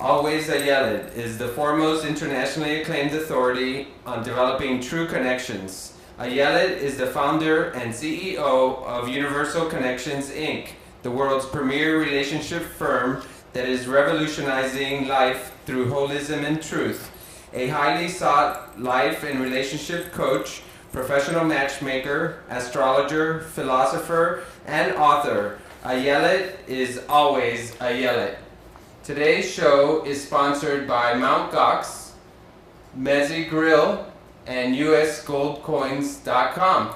Always Ayelet is the foremost internationally acclaimed authority on developing true connections. Ayelet is the founder and CEO of Universal Connections, Inc., the world's premier relationship firm that is revolutionizing life through holism and truth. A highly sought life and relationship coach, professional matchmaker, astrologer, philosopher, and author, Ayelet is always Ayelet. Today's show is sponsored by Mt. Gox, Mezzi Grill, and usgoldcoins.com.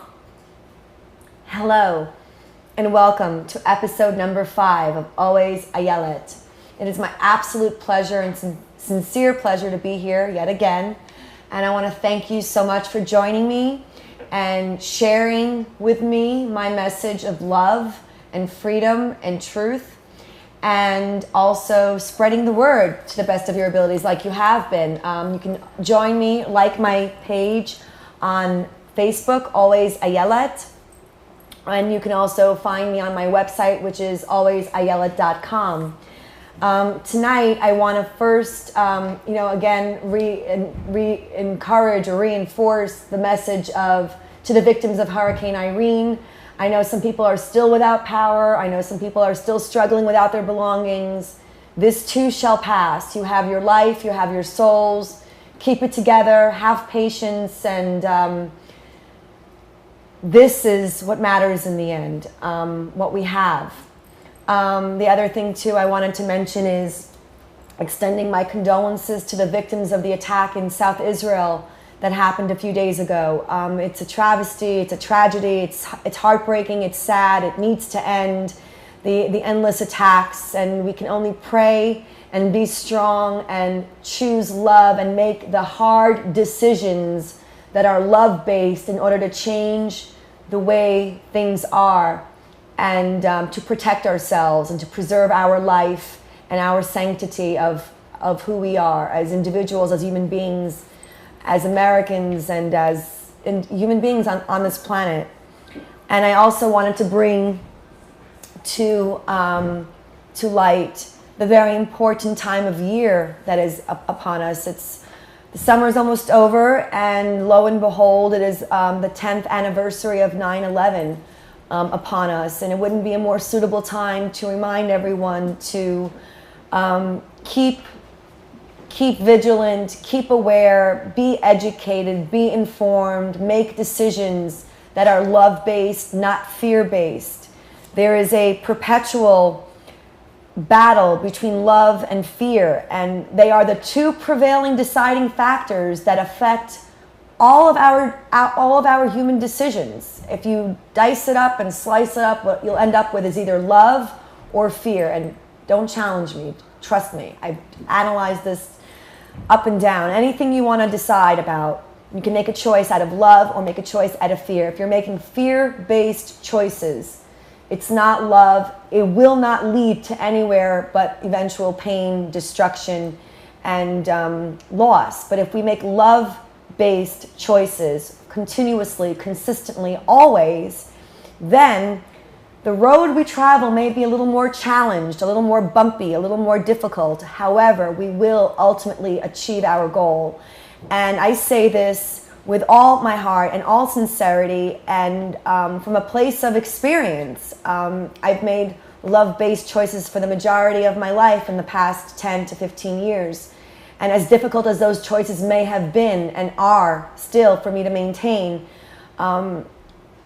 Hello, and welcome to episode number 5 of Always Ayelet. It is my absolute pleasure and sincere pleasure to be here yet again. And I want to thank you so much for joining me and sharing with me my message of love and freedom and truth, and also spreading the word to the best of your abilities like you have been. You can join me, like my page on Facebook, Always Ayelet, and you can also find me on my website, which is alwaysayelet.com. Tonight, I want to first, again, encourage or reinforce the message to the victims of Hurricane Irene. I know some people are still without power. I know some people are still struggling without their belongings. This too shall pass. You have your life, you have your souls. Keep it together, have patience, and this is what matters in the end, what we have. The other thing too I wanted to mention is extending my condolences to the victims of the attack in South Israel that happened a few days ago. It's a travesty, it's a tragedy, it's heartbreaking, it's sad, it needs to end, the endless attacks, and we can only pray and be strong and choose love and make the hard decisions that are love-based in order to change the way things are, and to protect ourselves and to preserve our life and our sanctity of who we are as individuals, as human beings, as Americans, and as human beings on this planet. And I also wanted to bring to light the very important time of year that is upon us. The summer is almost over, and lo and behold, it is the 10th anniversary of 9/11 upon us. And it wouldn't be a more suitable time to remind everyone to keep vigilant, keep aware, be educated, be informed, make decisions that are love-based, not fear-based. There is a perpetual battle between love and fear, and they are the two prevailing deciding factors that affect all of our human decisions. If you dice it up and slice it up, what you'll end up with is either love or fear. And don't challenge me, trust me. I've analyzed this up and down. Anything you want to decide about, you can make a choice out of love or make a choice out of fear. If you're making fear-based choices, it's not love. It will not lead to anywhere but eventual pain, destruction, and loss. But if we make love-based choices continuously, consistently, always, then the road we travel may be a little more challenged, a little more bumpy, a little more difficult. However, we will ultimately achieve our goal. And I say this with all my heart and all sincerity, and from a place of experience. I've made love-based choices for the majority of my life in the past 10 to 15 years. And as difficult as those choices may have been and are still for me to maintain,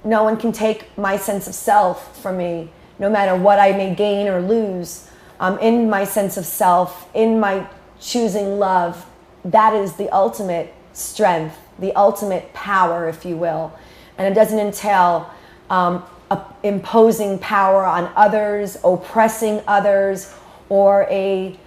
no one can take my sense of self from me, no matter what I may gain or lose. In my sense of self, in my choosing love, that is the ultimate strength, the ultimate power, if you will. And it doesn't entail imposing power on others, oppressing others, or a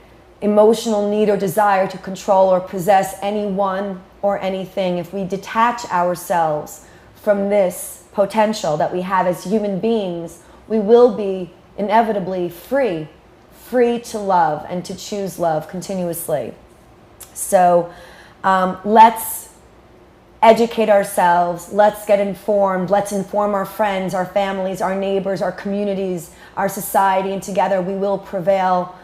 emotional need or desire to control or possess anyone or anything. If we detach ourselves from this potential that we have as human beings, we will be inevitably free to love and to choose love continuously. So let's educate ourselves, let's get informed, let's inform our friends, our families, our neighbors, our communities, our society, and together we will prevail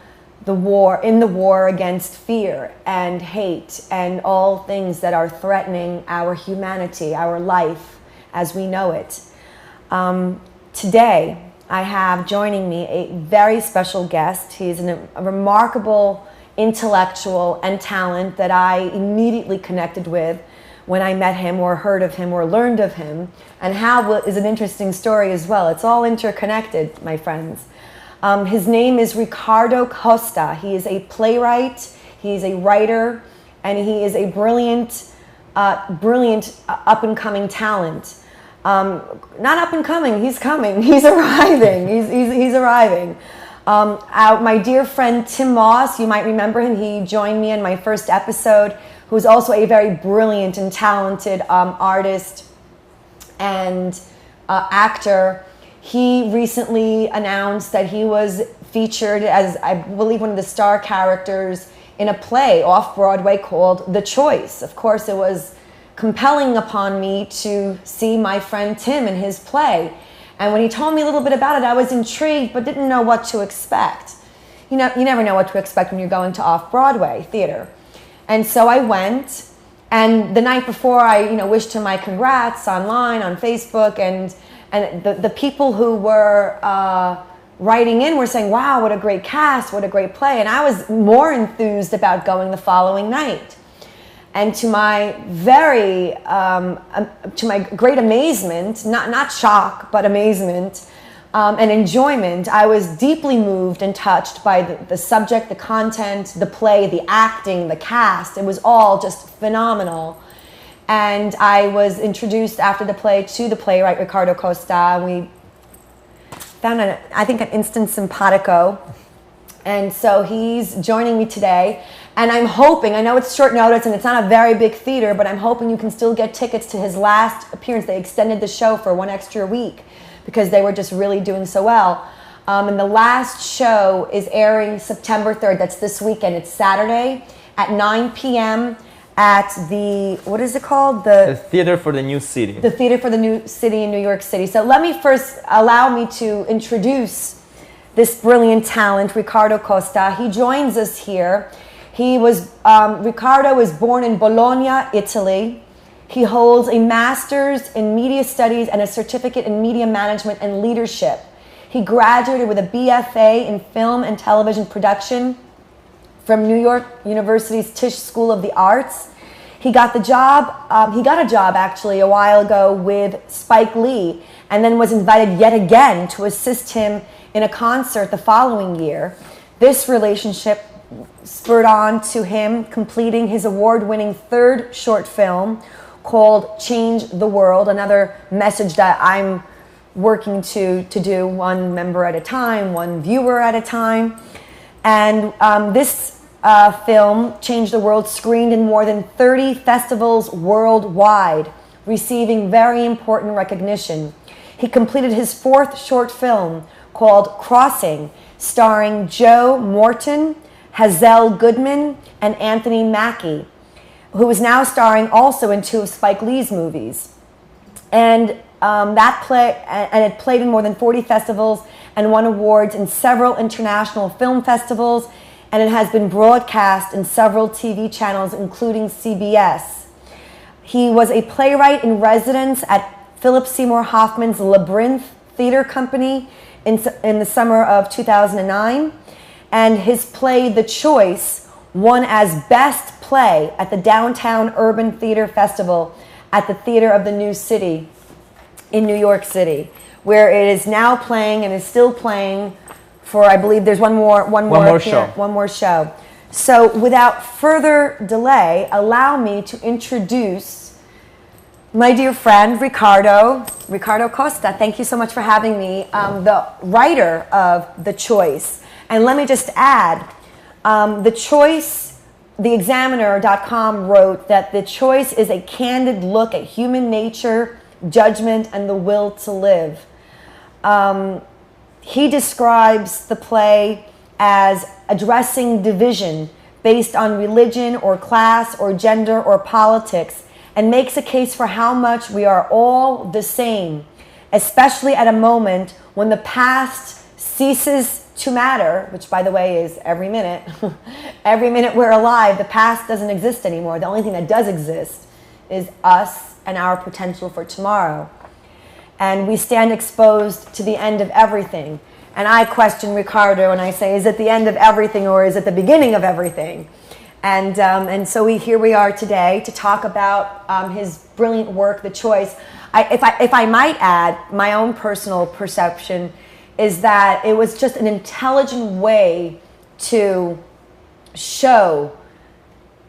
the war against fear and hate and all things that are threatening our humanity, our life as we know it. Today, I have joining me a very special guest. He's a remarkable intellectual and talent that I immediately connected with when I met him or heard of him or learned of him. And how is an interesting story as well. It's all interconnected, my friends. His name is Riccardo Costa. He is a playwright, he is a writer, and he is a brilliant up-and-coming talent. Not up-and-coming, he's coming, he's arriving, he's arriving. My dear friend Tim Moss, you might remember him, he joined me in my first episode, who's also a very brilliant and talented artist and actor. He recently announced that he was featured as, I believe, one of the star characters in a play off Broadway called The Choice. Of course, it was compelling upon me to see my friend Tim in his play. And when he told me a little bit about it, I was intrigued, but didn't know what to expect. You know, you never know what to expect when you're going to off-Broadway theater. And so I went, and the night before I, wished him my congrats online, on Facebook, and the people who were writing in were saying, wow, what a great cast, what a great play. And I was more enthused about going the following night. And to my to my great amazement, not shock, but amazement and enjoyment, I was deeply moved and touched by the subject, the content, the play, the acting, the cast. It was all just phenomenal. And I was introduced after the play to the playwright Riccardo Costa. We found, I think, an instant simpatico. And so he's joining me today. And I'm hoping, I know it's short notice and it's not a very big theater, but I'm hoping you can still get tickets to his last appearance. They extended the show for one extra week because they were just really doing so well. And the last show is airing September 3rd. That's this weekend. It's Saturday at 9 p.m. at the, what is it called? The Theater for the New City. The Theater for the New City in New York City. So let me first allow me to introduce this brilliant talent, Riccardo Costa. He joins us here. Riccardo was born in Bologna, Italy. He holds a master's in media studies and a certificate in media management and leadership. He graduated with a BFA in film and television production from New York University's Tisch School of the Arts. He got a job actually a while ago with Spike Lee, and then was invited yet again to assist him in a concert the following year. This relationship spurred on to him completing his award-winning third short film called Change the World, another message that I'm working to do one member at a time, one viewer at a time. And this film, Change the World, screened in more than 30 festivals worldwide, receiving very important recognition. He completed his fourth short film called Crossing, starring Joe Morton, Hazel Goodman, and Anthony Mackie, who is now starring also in two of Spike Lee's movies. And it played in more than 40 festivals and won awards in several international film festivals, and it has been broadcast in several TV channels, including CBS. He was a playwright in residence at Philip Seymour Hoffman's Labyrinth Theater Company in the summer of 2009. And his play, The Choice, won as Best Play at the Downtown Urban Theater Festival at the Theater of the New City in New York City, where it is now playing and is still playing for, I believe there's one more show. So without further delay, allow me to introduce my dear friend, Riccardo Costa. Thank you so much for having me, the writer of The Choice. And let me just add, The Choice, theexaminer.com wrote that The Choice is a candid look at human nature, judgment, and the will to live. He describes the play as addressing division based on religion or class or gender or politics, and makes a case for how much we are all the same, especially at a moment when the past ceases to matter, which by the way is every minute. Every minute we're alive, the past doesn't exist anymore. The only thing that does exist is us and our potential for tomorrow. And we stand exposed to the end of everything. And I question Riccardo and I say, is it the end of everything or is it the beginning of everything? And so here we are today to talk about his brilliant work, The Choice. If I might add, my own personal perception is that it was just an intelligent way to show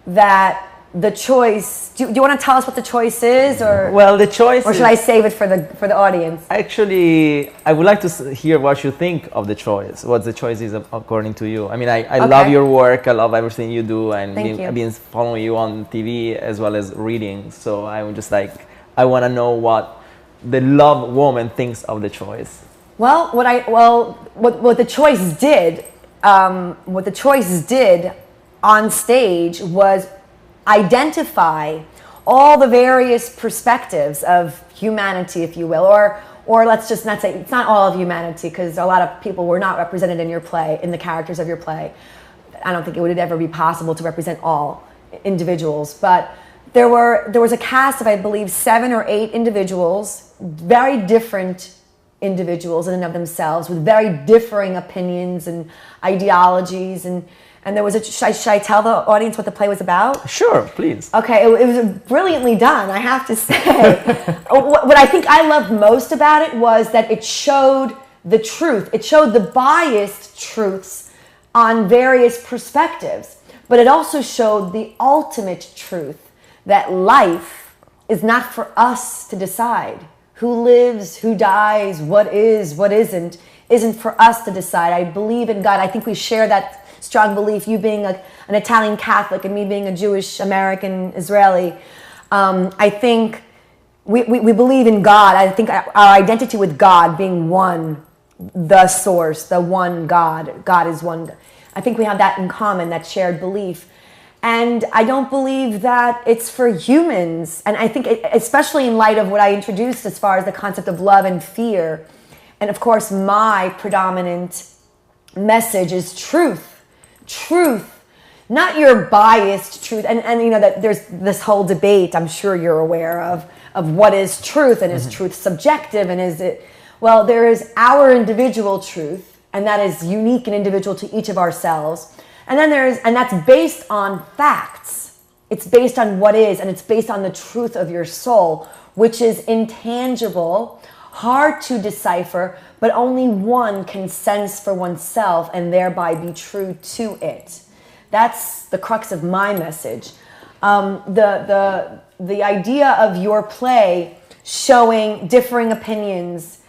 that the choice. Do you want to tell us what the choice is, or well, the choice? Or should I save it for the audience? Actually, I would like to hear what you think of the choice. What the choice is according to you. I mean, I Okay. love your work. I love everything you do, and I've been following you on TV as well as reading. So I'm just like, I want to know what the love woman thinks of the choice. Well, what the choice did, on stage was identify all the various perspectives of humanity, if you will, or let's just not say it's not all of humanity, because a lot of people were not represented in your play, in the characters of your play. I don't think it would ever be possible to represent all individuals, but there was a cast of, I believe, 7 or 8 individuals, very different individuals in and of themselves, with very differing opinions and ideologies, and there was should I tell the audience what the play was about? Sure, please. Okay, it was brilliantly done, I have to say. What I think I loved most about it was that it showed the truth. It showed the biased truths on various perspectives, but it also showed the ultimate truth, that life is not for us to decide. Who lives, who dies, what is, what isn't for us to decide. I believe in God. I think we share that strong belief, you being an Italian Catholic and me being a Jewish American Israeli. I think we believe in God. I think our identity with God being one, the source, the one God. God is one. I think we have that in common, that shared belief. And I don't believe that it's for humans. And I think, especially in light of what I introduced as far as the concept of love and fear, and of course my predominant message is truth. Truth, not your biased truth. And you know that there's this whole debate, I'm sure you're aware of what is truth, and is truth subjective, and is it, well, there is our individual truth, and that is unique and individual to each of ourselves. And then and that's based on facts. It's based on what is, and it's based on the truth of your soul, which is intangible, hard to decipher, but only one can sense for oneself and thereby be true to it. That's the crux of my message. The idea of your play showing differing opinions.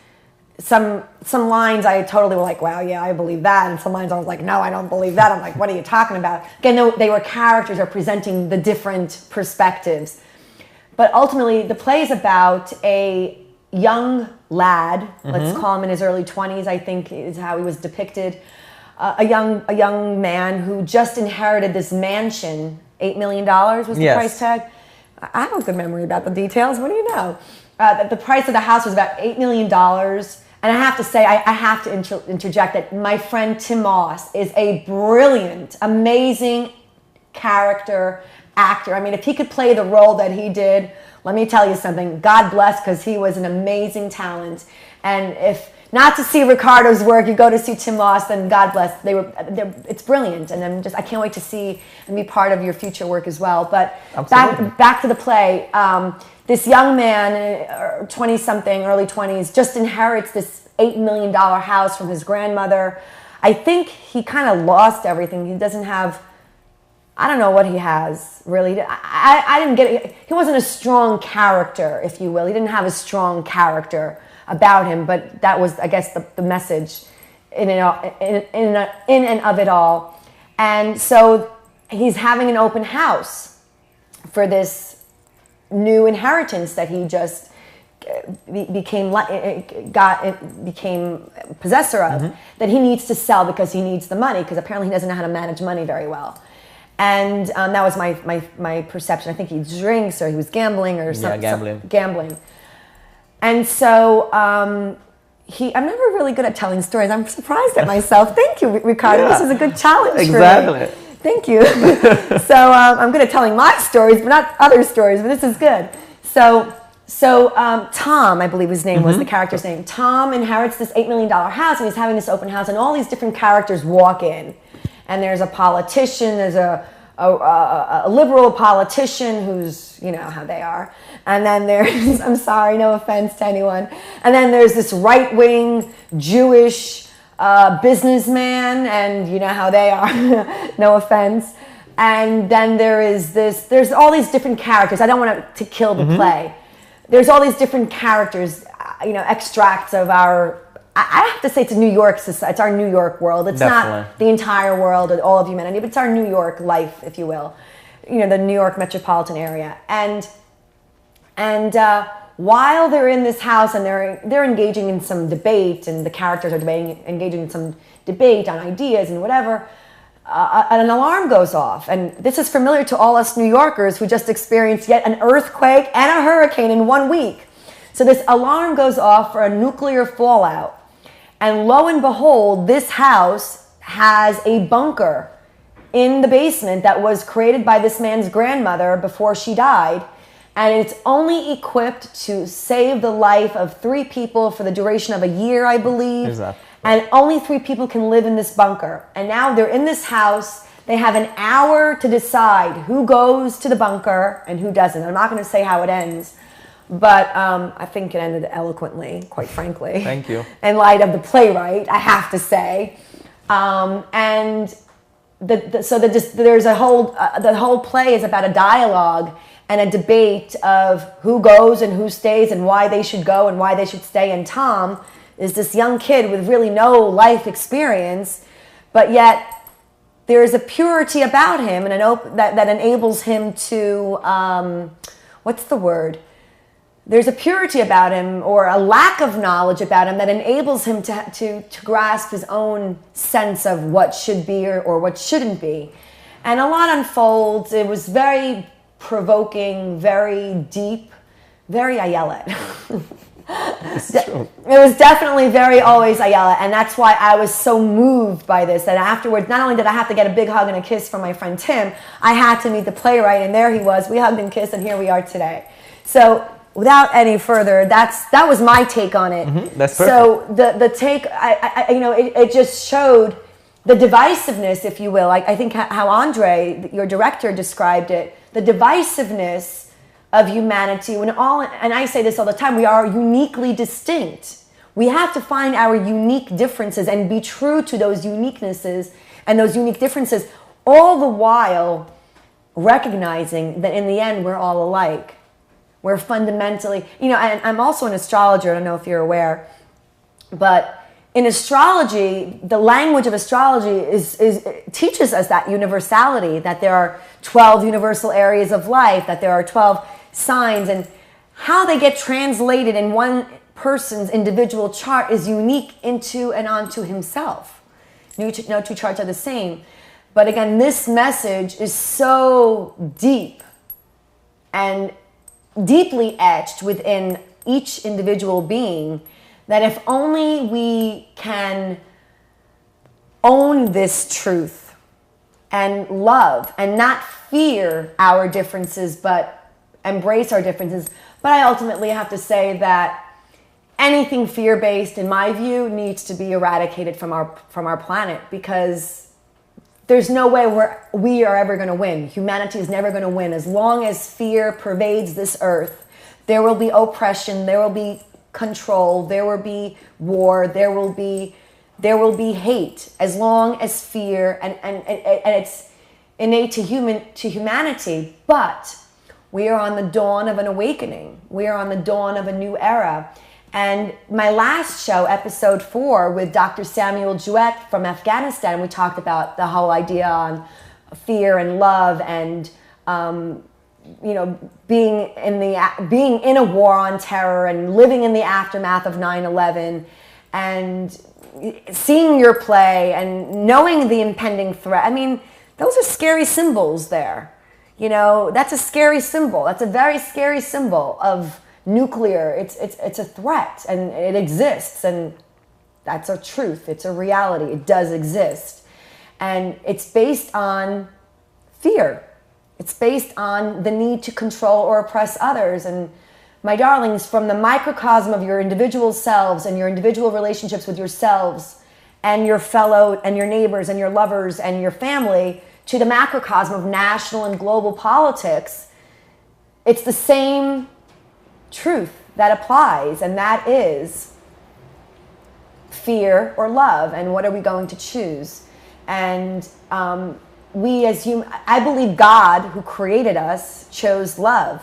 Some lines I totally were like, wow, yeah, I believe that. And some lines I was like, no, I don't believe that. I'm like, what are you talking about? Again, no, they were characters representing the different perspectives. But ultimately, the play is about a young lad, let's call him in his early 20s, I think is how he was depicted. A young man who just inherited this mansion. $8 million was the price tag. I have a good memory about the details. What do you know? The price of the house was about $8 million. And I have to say, I have to interject that my friend Tim Moss is a brilliant, amazing character actor. I mean, if he could play the role that he did, let me tell you something. God bless, because he was an amazing talent. And if not to see Riccardo's work, you go to see Tim Moss, then God bless. It's brilliant, and I can't wait to see and be part of your future work as well. But back to the play. This young man, 20-something, early 20s, just inherits this $8 million house from his grandmother. I think he kind of lost everything. He doesn't have, I don't know what he has, really. I didn't get it. He wasn't a strong character, if you will. He didn't have a strong character about him, but that was, I guess, the message in and of it all. And so he's having an open house for this new inheritance that he just became possessor of, that he needs to sell because he needs the money, because apparently he doesn't know how to manage money very well. And that was my perception. I think he drinks, or he was gambling, or something. Yeah, gambling. Gambling. And so I'm never really good at telling stories. I'm surprised at myself. Thank you, Riccardo. Yeah. This is a good challenge Exactly. for me. Thank you. So I'm good at telling my stories, but not other stories, but this is good. So Tom, I believe his name was the character's name. Tom inherits this $8 million house, and he's having this open house, and all these different characters walk in. And there's a politician, there's a liberal politician who's, you know how they are. And then there's, I'm sorry, no offense to anyone. And then there's this right-wing Jewish businessman, and you know how they are, no offense. And then there's all these different characters. I don't want to kill the play. There's all these different characters, you know, extracts of our, I have to say it's New York society, it's our New York world. It's Definitely. not the entire world and all of humanity, but it's our New York life, if you will. You know, the New York metropolitan area. And while they're in this house and they're engaging in some debate, and the characters are engaging in some debate on ideas and whatever, an alarm goes off. And this is familiar to all us New Yorkers who just experienced yet an earthquake and a hurricane in 1 week. So this alarm goes off for a nuclear fallout. And lo and behold, this house has a bunker in the basement that was created by this man's grandmother before she died. And it's only equipped to save the life of 3 people for the duration of a year, I believe. Exactly. And only 3 people can live in this bunker. And now they're in this house. They have an hour to decide who goes to the bunker and who doesn't. I'm not going to say how it ends, but I think it ended eloquently, quite frankly. Thank you. In light of the playwright, I have to say. And there's a whole the whole play is about a dialogue and a debate of who goes and who stays and why they should go and why they should stay. And Tom is this young kid with really no life experience, but yet there is a purity about him and that enables him to, what's the word? There's a purity about him, or a lack of knowledge about him, that enables him to grasp his own sense of what should be or what shouldn't be. And a lot unfolds. It was very provoking, very deep, very Ayelet. It was definitely very Always Ayelet, and that's why I was so moved by this, that afterwards, not only did I have to get a big hug and a kiss from my friend Tim, I had to meet the playwright, and there he was. We hugged and kissed, and here we are today. So without any further, that was my take on it. That's perfect. So the take, it just showed the divisiveness, if you will. I think how Andre, your director, described it, the divisiveness of humanity, and I say this all the time, we are uniquely distinct. We have to find our unique differences and be true to those uniquenesses and those unique differences, all the while recognizing that in the end we're all alike. We're fundamentally, and I'm also an astrologer, I don't know if you're aware, but in astrology, the language of astrology teaches us that universality, that there are 12 universal areas of life, that there are 12 signs, and how they get translated in one person's individual chart is unique into and onto himself. No two charts are the same. But again, this message is so deep and deeply etched within each individual being that if only we can own this truth and love and not fear our differences, but embrace our differences. But I ultimately have to say that anything fear-based, in my view, needs to be eradicated from our planet, because there's no way we are ever going to win. Humanity is never going to win. As long as fear pervades this earth, there will be oppression, there will be control, there will be war, there will be hate. As long as fear, and it's innate to humanity, but we are on the dawn of an awakening. We are on the dawn of a new era. And my last show, episode 4, with Dr. Samuel Jewett from Afghanistan, we talked about the whole idea on fear and love, and being in a war on terror and living in the aftermath of 9/11, and seeing your play and knowing the impending threat. I mean, those are scary symbols there. That's a scary symbol. That's a very scary symbol of nuclear. It's a threat, and it exists, and that's a truth. It's a reality. It does exist, and it's based on fear. It's based on the need to control or oppress others. And my darlings, from the microcosm of your individual selves and your individual relationships with yourselves and your fellow and your neighbors and your lovers and your family, to the macrocosm of national and global politics, it's the same truth that applies, and that is fear or love, and what are we going to choose? And we as humans, I believe God, who created us, chose love.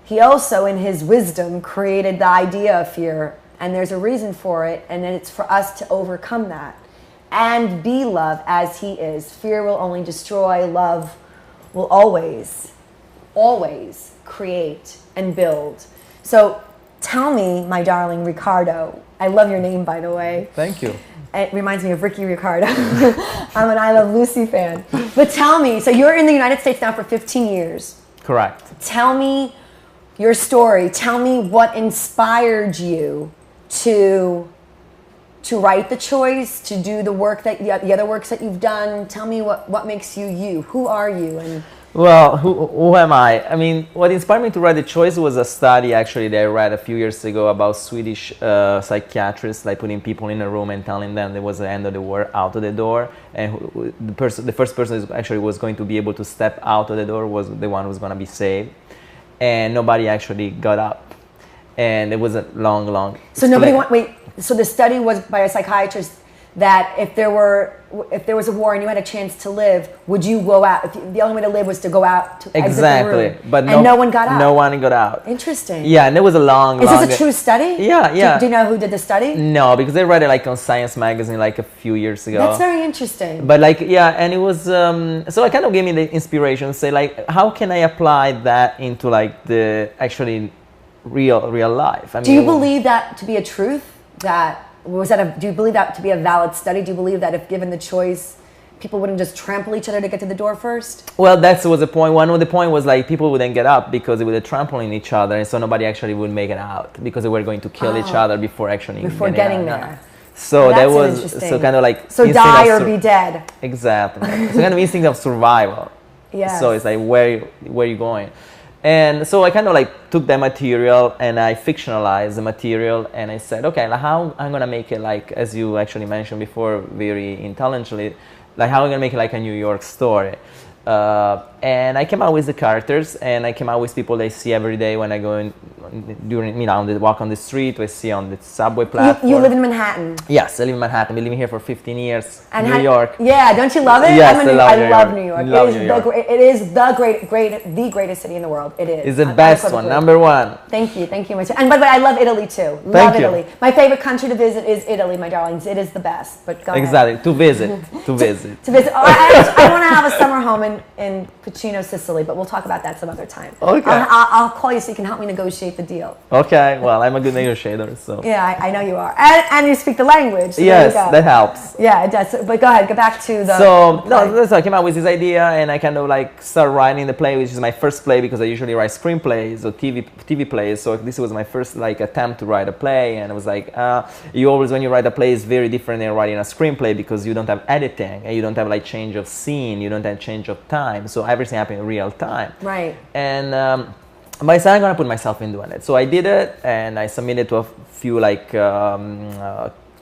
He also, in his wisdom, created the idea of fear, and there's a reason for it, and it's for us to overcome that and be love as he is. Fear will only destroy. Love will always, always create and build. So tell me, my darling Riccardo, I love your name, by the way. Thank you. It reminds me of Ricky Riccardo. I'm an I Love Lucy fan. But tell me, so you're in the United States now for 15 years. Correct. Tell me your story. Tell me what inspired you to write the choice, to do the work that the other works that you've done. Tell me what makes you you. Who are you? And well, who am I? I mean, what inspired me to write The Choice was a study actually that I read a few years ago about Swedish psychiatrists, like putting people in a room and telling them there was the end of the world out of the door, and the first person who actually was going to be able to step out of the door was the one who was going to be saved, and nobody actually got up, and it was a long. So wait. So the study was by a psychiatrist that if there was a war and you had a chance to live, would you go out? If the only way to live was to go out to exit the room, but no one got out. No one got out. Interesting. Yeah, and it was a long. Is this a true study? Yeah. Do you know who did the study? No, because I read it like on Science Magazine like a few years ago. That's very interesting. But like, yeah, and it was so it kind of gave me the inspiration to say like, how can I apply that into like the actually real life? I mean, do you believe that to be a truth? Do you believe that to be a valid study? Do you believe that if given the choice, people wouldn't just trample each other to get to the door first? Well, that was the point. One of the point was like people wouldn't get up because they were trampling each other, and so nobody actually would make it out because they were going to kill each other before actually getting there. So that was so kind of like die or be dead. Exactly. So kind of instinct of survival. Yeah. So it's like where are you going? And so I kind of like took that material and I fictionalized the material, and I said, okay, like how I'm gonna make it like, as you actually mentioned before, very intelligently, like how I'm gonna make it like a New York story. And I came out with the characters, and I came out with people they see every day when I go in walk on the street, we see on the subway platform. You live in Manhattan? Yes, I live in Manhattan. I've been living here for 15 years. And New York. Yeah, don't you love it? Yes, I love New York. It is the greatest city in the world. It is. It's the best one, number one. Thank you, my And by the way, I love Italy too. Love Italy. My favorite country to visit is Italy, my darlings. It is the best. But go ahead. To visit. To visit. Oh, I want to have a summer home in Piceno, Sicily, but we'll talk about that some other time. Okay. I'll call you so you can help me negotiate the deal. Okay, well, I'm a good negotiator, so. Yeah, I know you are. And you speak the language. So yes, that helps. Yeah, it does. But go ahead, go back to the... So I came out with this idea, and I kind of like started writing the play, which is my first play, because I usually write screenplays or TV plays, so this was my first like attempt to write a play, and it was like, you always, when you write a play, it's very different than writing a screenplay, because you don't have editing, and you don't have like change of scene, you don't have change of time, so everything happens in real time. Right. And but I said, I'm gonna put myself in doing it. So I did it, and I submitted to a few like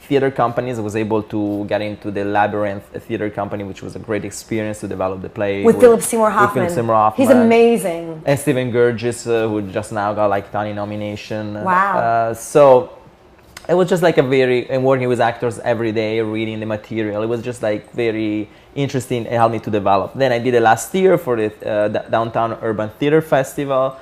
theater companies. I was able to get into the Labyrinth theater company, which was a great experience to develop the play. With Philip Seymour Hoffman. He's amazing. And Stephen Gurgis, who just now got like Tony nomination. Wow. So it was just like and working with actors every day, reading the material. It was just like very interesting. It helped me to develop. Then I did it last year for the Downtown Urban Theater Festival.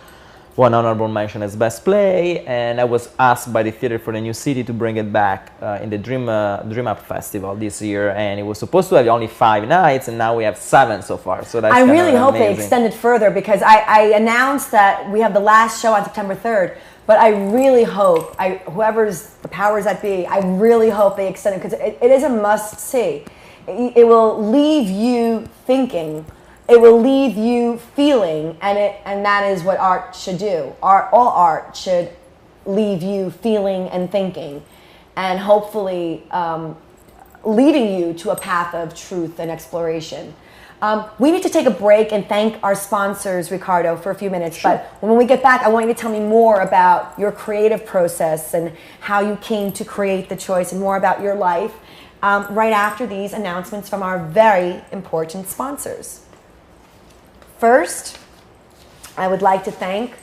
One honorable mention as best play, and I was asked by the Theater for the New City to bring it back in the Dream Up Festival this year, and it was supposed to have only 5 nights, and now we have 7 so far. So that's I really hope amazing. They extend it further, because I announced that we have the last show on September 3rd, but I really hope, whoever's the powers that be, I really hope they extend it, because it is a must see. It will leave you thinking it will leave you feeling, and that is what art should do. All art should leave you feeling and thinking, and hopefully leading you to a path of truth and exploration. We need to take a break and thank our sponsors, Riccardo, for a few minutes. Sure. But when we get back, I want you to tell me more about your creative process and how you came to create the choice, and more about your life right after these announcements from our very important sponsors. First, I would like to thank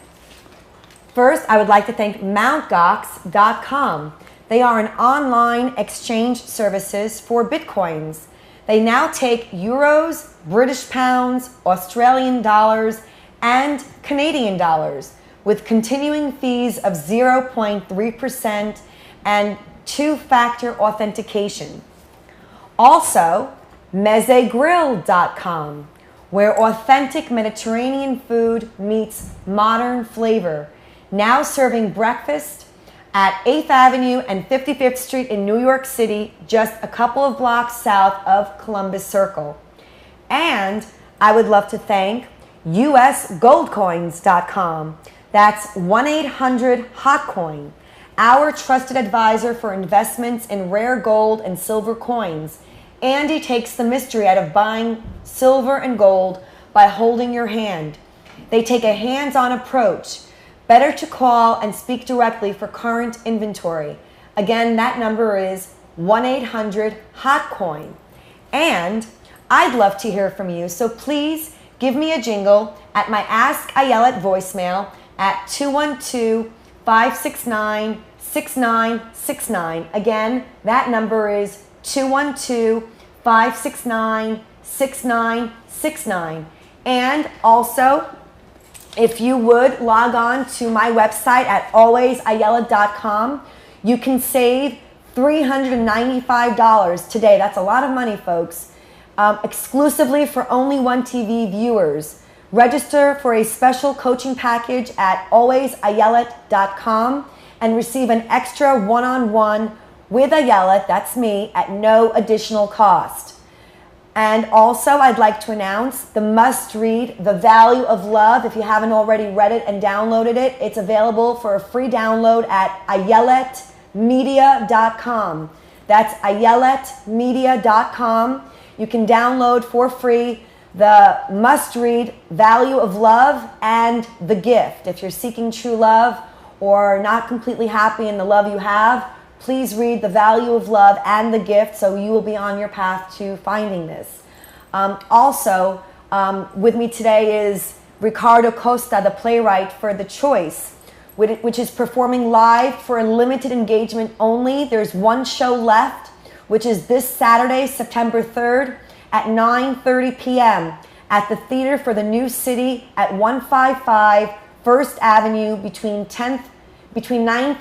MountGox.com. They are an online exchange services for Bitcoins. They now take euros, British pounds, Australian dollars, and Canadian dollars with continuing fees of 0.3% and two-factor authentication. Also, mezegrill.com, where authentic Mediterranean food meets modern flavor, now serving breakfast at 8th Avenue and 55th Street in New York City, just a couple of blocks south of Columbus Circle. And I would love to thank usgoldcoins.com. That's 1-800-HOT-COIN, our trusted advisor for investments in rare gold and silver coins. Andy takes the mystery out of buying silver and gold by holding your hand. They take a hands-on approach. Better to call and speak directly for current inventory. Again, that number is 1-800-HOT-COIN. And I'd love to hear from you, so please give me a jingle at my Ask Ayelet voicemail at 212-569-6969. Again, that number is 212-569-6969. And also, if you would log on to my website at alwaysayelet.com, you can save $395 today. That's a lot of money, folks. Exclusively for only One TV viewers. Register for a special coaching package at alwaysayelet.com and receive an extra one-on-one with Ayelet, that's me, at no additional cost. And also, I'd like to announce the must-read, The Value of Love. If you haven't already read it and downloaded it, it's available for a free download at ayeletmedia.com. That's ayeletmedia.com. You can download for free the must-read Value of Love and The Gift. If you're seeking true love or not completely happy in the love you have, please read The Value of Love and The Gift, so you will be on your path to finding this. Also, with me today is Riccardo Costa, the playwright for The Choice, which is performing live for a limited engagement only. There's one show left, which is this Saturday, September 3rd at 9:30 p.m. at the Theater for the New City at 155 First Avenue between 9th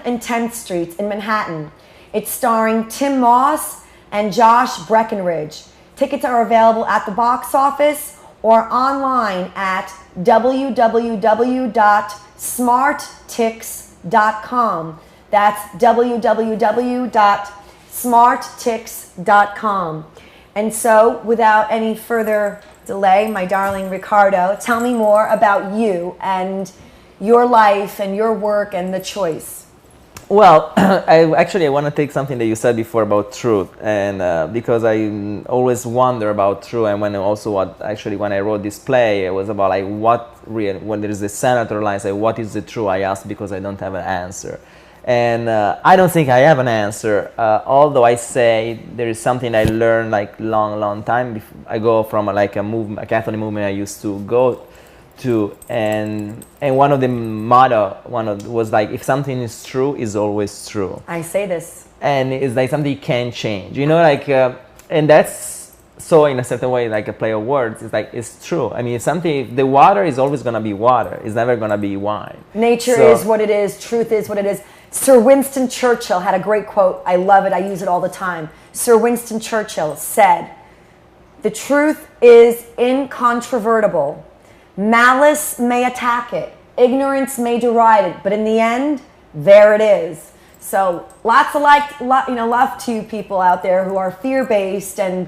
and 10th Streets in Manhattan. It's starring Tim Moss and Josh Breckenridge. Tickets are available at the box office or online at www.smarttix.com. That's www.smarttix.com. And so, without any further delay, my darling Riccardo, tell me more about you and your life and your work and The Choice. Well, I want to take something that you said before about truth, and because I always wonder about truth, and when I wrote this play, it was about like when there is a senator line, say what is the truth? I ask because I don't have an answer, and I don't think I have an answer. Although I say there is something I learned like long time before. I go from a Catholic movement I used to go to, and one of the motto was like, if something is true, it's always true. I say this, and it's like something you can't change, and that's so in a certain way like a play of words. It's like it's true. I mean, the water is always gonna be water. It's never gonna be wine. Nature is what it is. Truth is what it is. Sir Winston Churchill had a great quote. I love it. I use it all the time. Sir Winston Churchill said, "The truth is incontrovertible. Malice may attack it, ignorance may deride it, but in the end, there it is." So lots of love to people out there who are fear-based and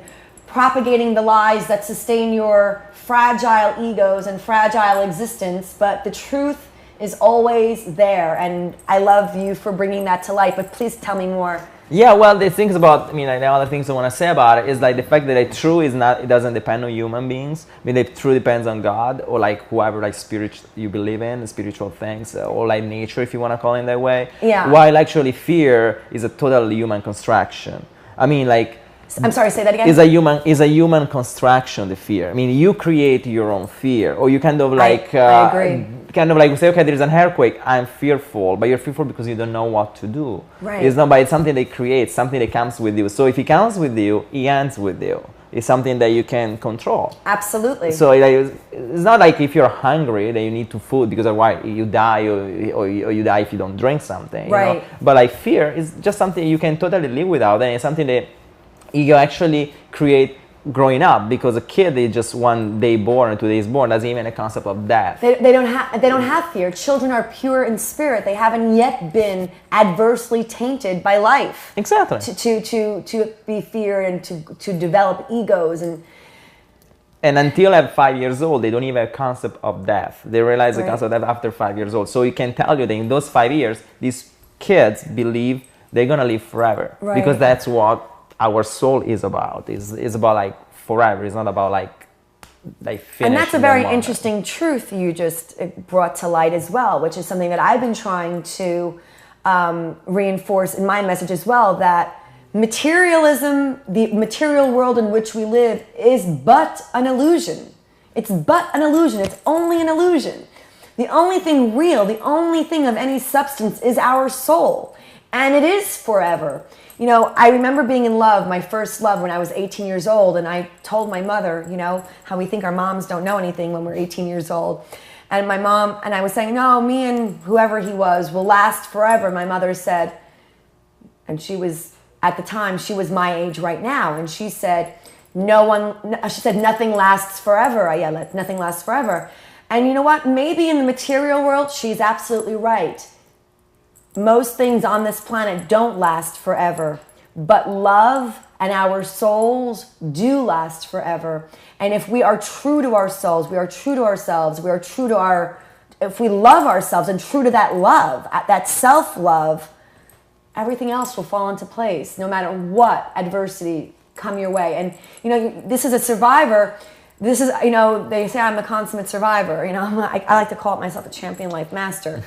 propagating the lies that sustain your fragile egos and fragile existence, but the truth is always there. And I love you for bringing that to light, but please tell me more. Yeah, well, the things about, I mean, like, the other things I want to say about it is like the fact that the truth is not, it doesn't depend on human beings. I mean, the truth depends on God or like whoever like spirit you believe in, spiritual things, or like nature, if you want to call it that way. Yeah. While actually fear is a total human construction. I mean, like, I'm sorry, say that again. Is a human construction, the fear. I mean, you create your own fear, or you kind of like I agree. Kind of like say, okay, there is an earthquake, I'm fearful, but you're fearful because you don't know what to do. Right. It's not, but it's something they create, something that comes with you. So if it comes with you, it ends with you. It's something that you can control. Absolutely. So it's not like if you're hungry that you need to food because otherwise you die or you die if you don't drink something. Right. You know? But like fear is just something you can totally live without, and it's something that you actually create growing up, because a kid is just one day born and 2 days born, doesn't even a concept of death. They don't have fear. Children are pure in spirit. They haven't yet been adversely tainted by life. Exactly. To be feared and to develop egos and until at 5 years old, they don't even have a concept of death. They realize the Right. concept of death after 5 years old. So you can tell you that in those 5 years, these kids believe they're gonna live forever, Right. because that's what our soul is about. Is about like forever. It's not about like finishing. And that's a very the moment. interesting truth you just brought to light as well, which is something that I've been trying to reinforce in my message as well, that materialism, the material world in which we live, is but an illusion. It's but an illusion. It's only an illusion. The only thing real, the only thing of any substance is our soul. And it is forever. You know, I remember being in love, my first love, when I was 18 years old, and I told my mother, you know, how we think our moms don't know anything when we're 18 years old. And my mom, and I was saying, no, me and whoever he was will last forever. My mother said, and she was, at the time, she was my age right now, and she said, nothing lasts forever, Ayelet, nothing lasts forever. And you know what? Maybe in the material world, she's absolutely right. Most things on this planet don't last forever, but love and our souls do last forever. And if we are true to ourselves, we are true to ourselves, we are true to if we love ourselves and true to that love, that self-love, everything else will fall into place, no matter what adversity come your way. And, you know, this is a survivor. This is, you know, they say I'm a consummate survivor. You know, I like to call it myself a champion life master,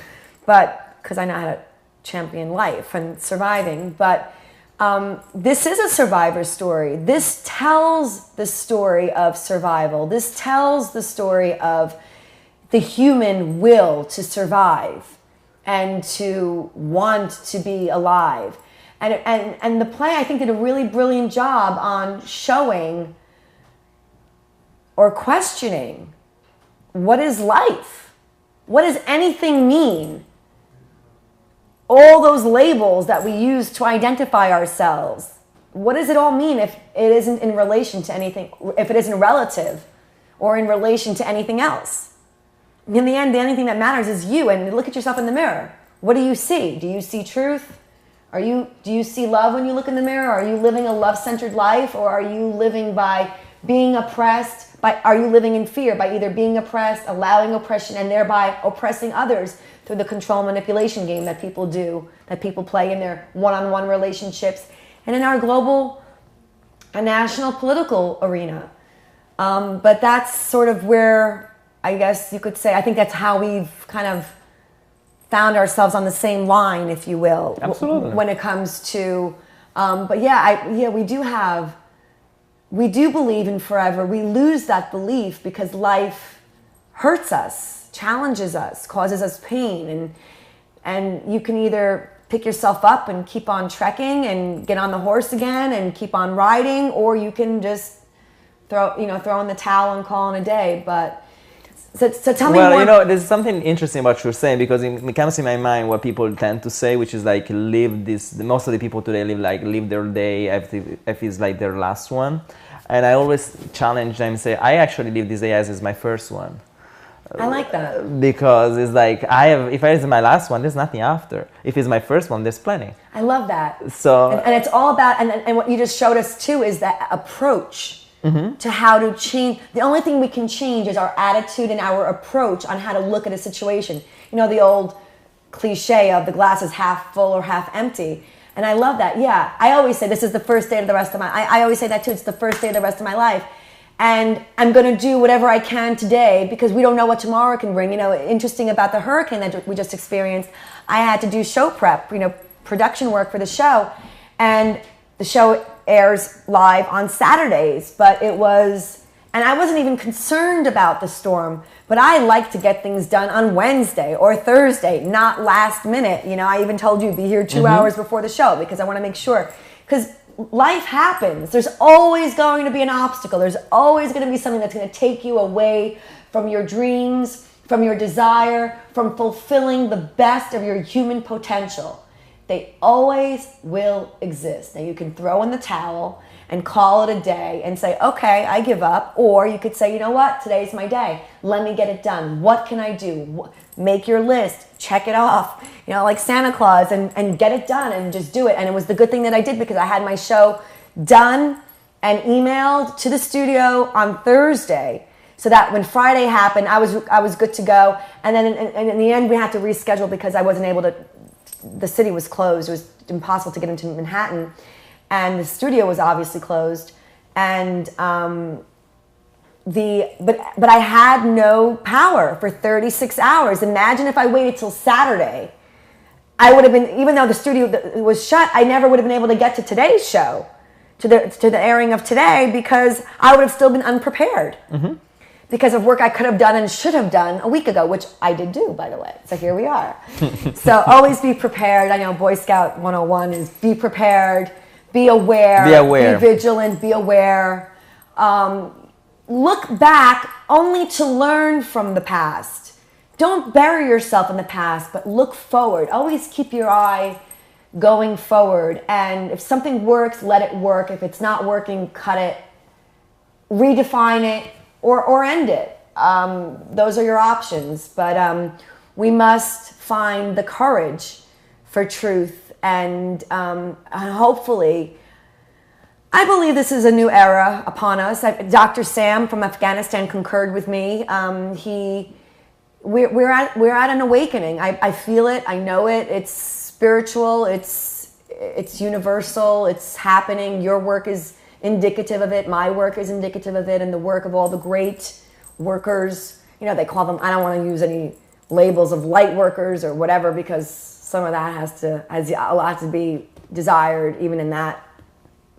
but because I know how to champion life and surviving. But this is a survivor story. This tells the story of survival. This tells the story of the human will to survive and to want to be alive. And the play, I think, did a really brilliant job on showing or questioning, what is life? What does anything mean? All those labels that we use to identify ourselves, what does it all mean if it isn't in relation to anything, if it isn't relative or in relation to anything else? In the end, the only thing that matters is you. And look at yourself in the mirror. What do you see? Do you see truth? Do you see love when you look in the mirror? Are you living a love-centered life, or are you living by being oppressed? Are you living in fear by either being oppressed, allowing oppression, and thereby oppressing others through the control manipulation game that people do, that people play in their one-on-one relationships and in our global and national political arena? But that's sort of where, I guess you could say, I think that's how we've kind of found ourselves on the same line, if you will. Absolutely. When it comes to, but yeah, we do believe in forever. We lose that belief because life hurts us, challenges us, causes us pain, and you can either pick yourself up and keep on trekking and get on the horse again and keep on riding, or you can just throw in the towel and call it a day. But so tell me more. Well, you know, there's something interesting about what you're saying, because it comes in my mind what people tend to say, which is like most of the people today live their day if it's like their last one. And I always challenge them and say, I actually live this day as is my first one. I like that. Because it's like, if it is my last one, there's nothing after. If it's my first one, there's plenty. I love that. So, and it's all about, and what you just showed us too is that approach. to how to change. The only thing we can change is our attitude and our approach on how to look at a situation. You know, the old cliche of the glass is half full or half empty. And I love that. Yeah, I always say this is the first day of the rest of my, I always say that too, it's the first day of the rest of my life. And I'm going to do whatever I can today because we don't know what tomorrow can bring. You know, interesting about the hurricane that we just experienced, I had to do show prep, you know, production work for the show. And the show airs live on Saturdays, but it was, and I wasn't even concerned about the storm, but I like to get things done on Wednesday or Thursday, not last minute. You know, I even told you be here 2 hours before the show because I want to make sure, because life happens. There's always going to be an obstacle. There's always going to be something that's going to take you away from your dreams, from your desire, from fulfilling the best of your human potential. They always will exist. Now you can throw in the towel and call it a day and say, okay, I give up. Or you could say, you know what, today's my day. Let me get it done. What can I do? Make your list, check it off, you know, like Santa Claus, and get it done and just do it. And it was the good thing that I did because I had my show done and emailed to the studio on Thursday. So that when Friday happened, I was good to go. And then in the end, we had to reschedule because I wasn't able to, the city was closed. It was impossible to get into Manhattan. And the studio was obviously closed. And but I had no power for 36 hours. Imagine if I waited till Saturday. I would have been, even though the studio was shut, I never would have been able to get to today's show, to the airing of today, because I would have still been unprepared. Because of work I could have done and should have done a week ago, which I did do, by the way. So here we are. So always be prepared. I know Boy Scout 101 is be prepared, be aware, be vigilant, be aware. Look back only to learn from the past. Don't bury yourself in the past, but look forward. Always keep your eye going forward. And if something works, let it work. If it's not working, cut it, redefine it, or end it. Those are your options. But we must find the courage for truth. And hopefully, I believe this is a new era upon us. Dr. Sam from Afghanistan concurred with me. We're at an awakening. I feel it. I know it. It's spiritual. It's universal. It's happening. Your work is indicative of it. My work is indicative of it, and the work of all the great workers. You know, they call them, I don't want to use any labels of light workers or whatever, because some of that has a lot to be desired even in that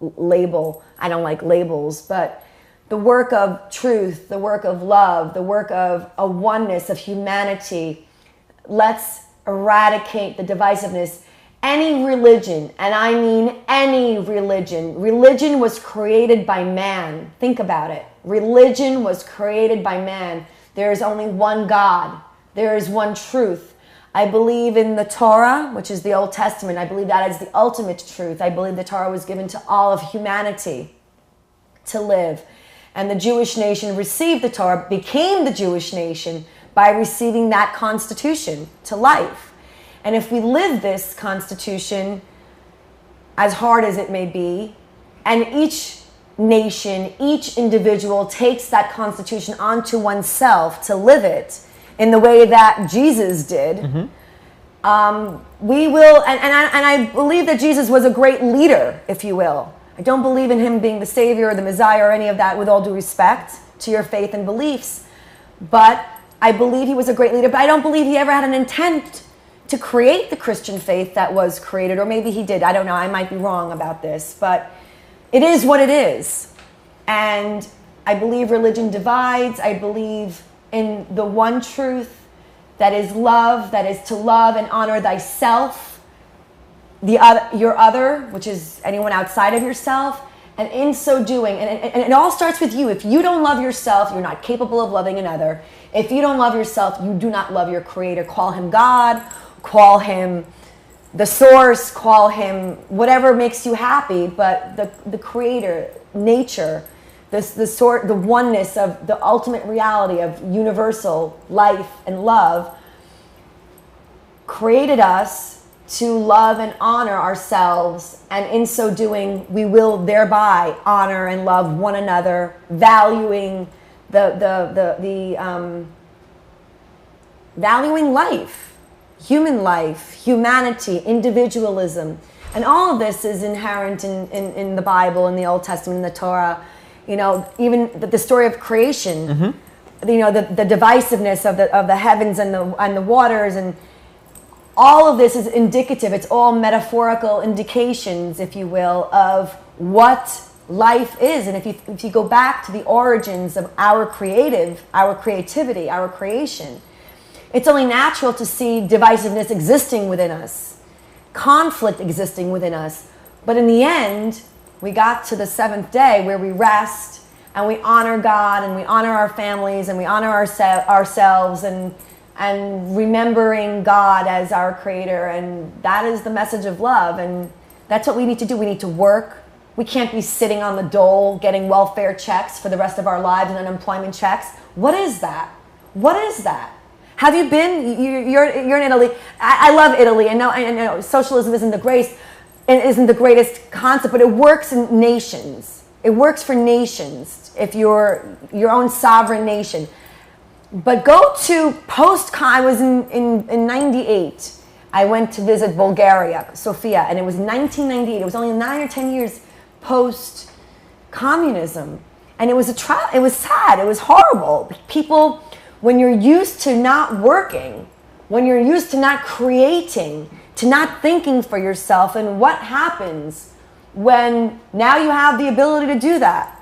label. I don't like labels, but the work of truth, the work of love, the work of a oneness of humanity. Let's eradicate the divisiveness. Any religion, and I mean any religion was created by man. Think about it. Religion was created by man. There is only one God. There is one truth. I believe in the Torah, which is the Old Testament. I believe that is the ultimate truth. I believe the Torah was given to all of humanity to live. And the Jewish nation received the Torah, became the Jewish nation by receiving that constitution to life. And if we live this constitution, as hard as it may be, and each nation, each individual takes that constitution onto oneself to live it in the way that Jesus did, we will, and I believe that Jesus was a great leader, if you will. I don't believe in him being the savior or the Messiah or any of that, with all due respect to your faith and beliefs. But I believe he was a great leader, but I don't believe he ever had an intent to create the Christian faith that was created, or maybe he did. I don't know. I might be wrong about this, but it is what it is. And I believe religion divides. I believe in the one truth that is love, that is to love and honor thyself, your other, which is anyone outside of yourself. And in so doing, and it all starts with you. If you don't love yourself, you're not capable of loving another. If you don't love yourself, you do not love your Creator. Call him God, call him the source, call him whatever makes you happy, but the Creator, nature, the oneness of the ultimate reality of universal life and love created us to love and honor ourselves, and in so doing, we will thereby honor and love one another, valuing valuing life, humanity, individualism. And all of this is inherent in the Bible, in the Old Testament, in the Torah. You know, even the story of creation, you know, the divisiveness of the heavens and the waters, and all of this is indicative. It's all metaphorical indications, if you will, of what life is. And if you go back to the origins of our creativity, our creation, it's only natural to see divisiveness existing within us, conflict existing within us. But in the end, we got to the seventh day where we rest and we honor God and we honor our families and we honor ourselves and remembering God as our creator. And that is the message of love. And that's what we need to do. We need to work. We can't be sitting on the dole getting welfare checks for the rest of our lives and unemployment checks. What is that? What is that? Have you been? You're in Italy. I love Italy. I know socialism isn't the greatest concept, but it works in nations. It works for nations if you're your own sovereign nation. But go to I was in 98. I went to visit Bulgaria, Sofia, and it was 1998. It was only 9 or 10 years post-communism. And it was it was sad. It was horrible. People, when you're used to not working, when you're used to not creating, to not thinking for yourself, and what happens when now you have the ability to do that?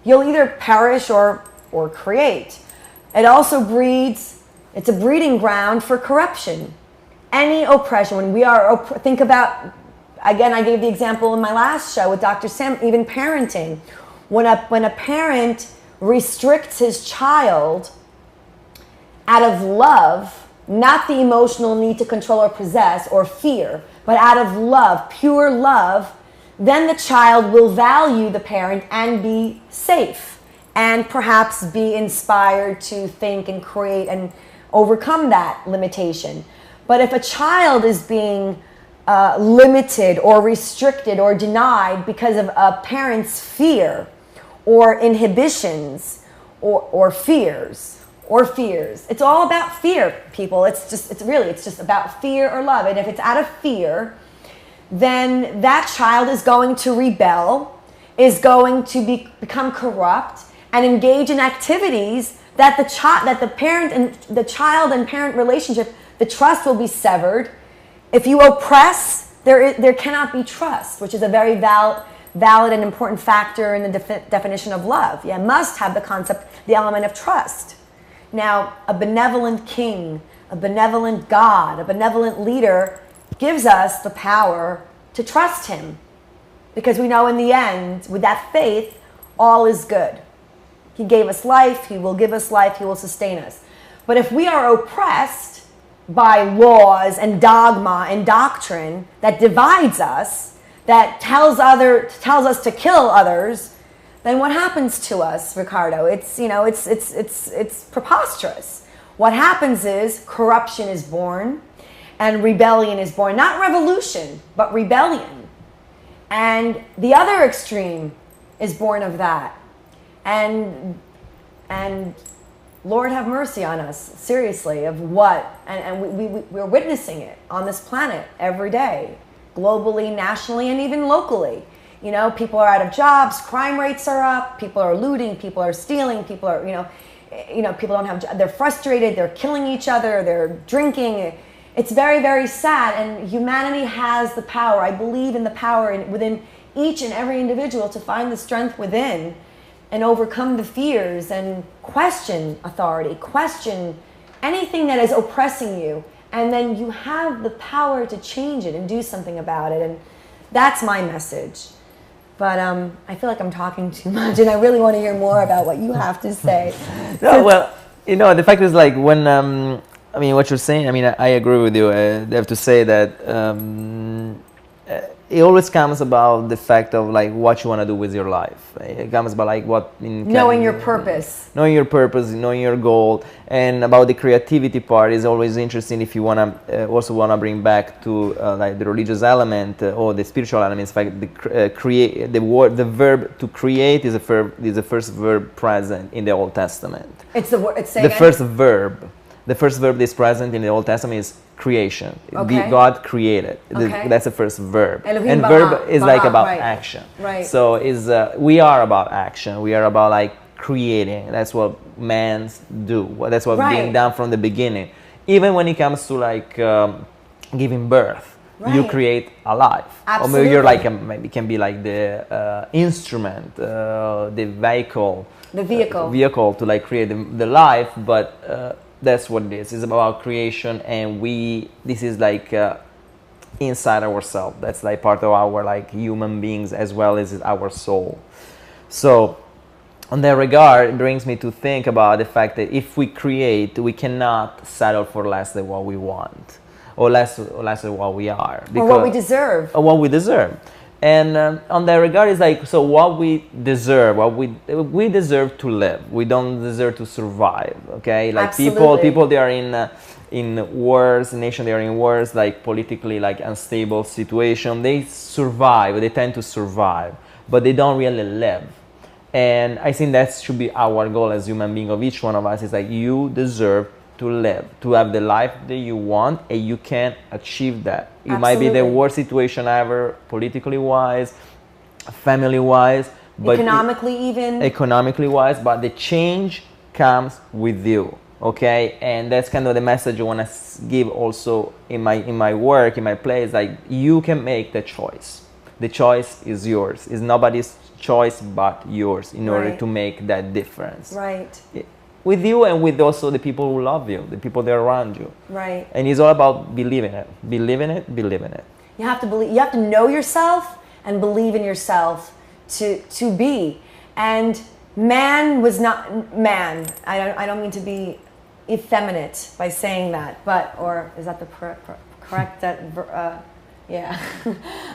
You'll either perish or create. It also breeds, it's a breeding ground for corruption. Any oppression, when we are, think about, again, I gave the example in my last show with Dr. Sam, even parenting. When a parent restricts his child out of love, not the emotional need to control or possess or fear, but out of love, pure love, then the child will value the parent and be safe and perhaps be inspired to think and create and overcome that limitation. But if a child is being limited or restricted or denied because of a parent's fear or inhibitions or fears, it's all about fear, people. It's just about fear or love. And if it's out of fear, then that child is going to rebel, is going to become corrupt, and engage in activities that the parent and the child and parent relationship, the trust will be severed. If you oppress, there cannot be trust, which is a very valid and important factor in the definition of love. You must have the element of trust. Now, a benevolent king, a benevolent God, a benevolent leader gives us the power to trust him, because we know in the end, with that faith, all is good. He gave us life, he will give us life, he will sustain us. But if we are oppressed by laws and dogma and doctrine that divides us, that tells us to kill others, then what happens to us, Riccardo? It's preposterous. What happens is corruption is born and rebellion is born. Not revolution, but rebellion. And the other extreme is born of that. And Lord have mercy on us, seriously, of what, and we're witnessing it on this planet every day, globally, nationally, and even locally. You know, people are out of jobs, crime rates are up, people are looting, people are stealing, people are, people don't have, they're frustrated, they're killing each other, they're drinking. It's very, very sad, and humanity has the power. I believe in the power within each and every individual to find the strength within and overcome the fears and question authority, question anything that is oppressing you, and then you have the power to change it and do something about it. And that's my message. But I feel like I'm talking too much, and I really want to hear more about what you have to say. No, well, the fact is, like, when what you're saying, I agree with you. I have to say that it always comes about the fact of like what you want to do with your life. It comes about like knowing your purpose, knowing your goal, and about the creativity part is always interesting. If you want to also want to bring back to like the religious element or the spiritual element, in fact, the verb to create is the first verb present in the Old Testament. It's the word. The first verb that's present in the Old Testament is creation. Okay. God created. Okay. That's the first verb. Elohim And bara, verb is bara, like about right. action. Right. So we are about action. We are about like creating. That's what mans do. That's what Right. being done from the beginning. Even when it comes to like giving birth. Right. You create a life. Absolutely. Or maybe you're like maybe can be like the instrument, the vehicle. The vehicle. Vehicle to like create the life, but that's what it is. It's about creation, and this is like inside ourselves. That's like part of our like human beings as well as our soul. So on that regard, it brings me to think about the fact that if we create, we cannot settle for less than what we want, or less than what we are, or what we deserve. Or what we deserve. And on that regard, it's like, so what we deserve, we deserve to live. We don't deserve to survive. Okay, like Absolutely. people they are in wars, nation they are in wars, like politically like unstable situation. They survive. They tend to survive, but they don't really live. And I think that should be our goal as human being of each one of us. Is like you deserve to live, to have the life that you want, and you can achieve that. It Absolutely. might be the worst situation ever, politically wise, family wise, but economically wise, but the change comes with you. Okay, and that's kind of the message I want to give also in my work, in my plays. Like you can make the choice. The choice is yours. It's nobody's choice but yours in order Right. to make that difference. Right. With you and with also the people who love you, the people that are around you. Right. And it's all about believing it. Believing it, believing it. You have to believe. You have to know yourself and believe in yourself to be. And man was not man. I don't mean to be effeminate by saying that, or is that the correct yeah.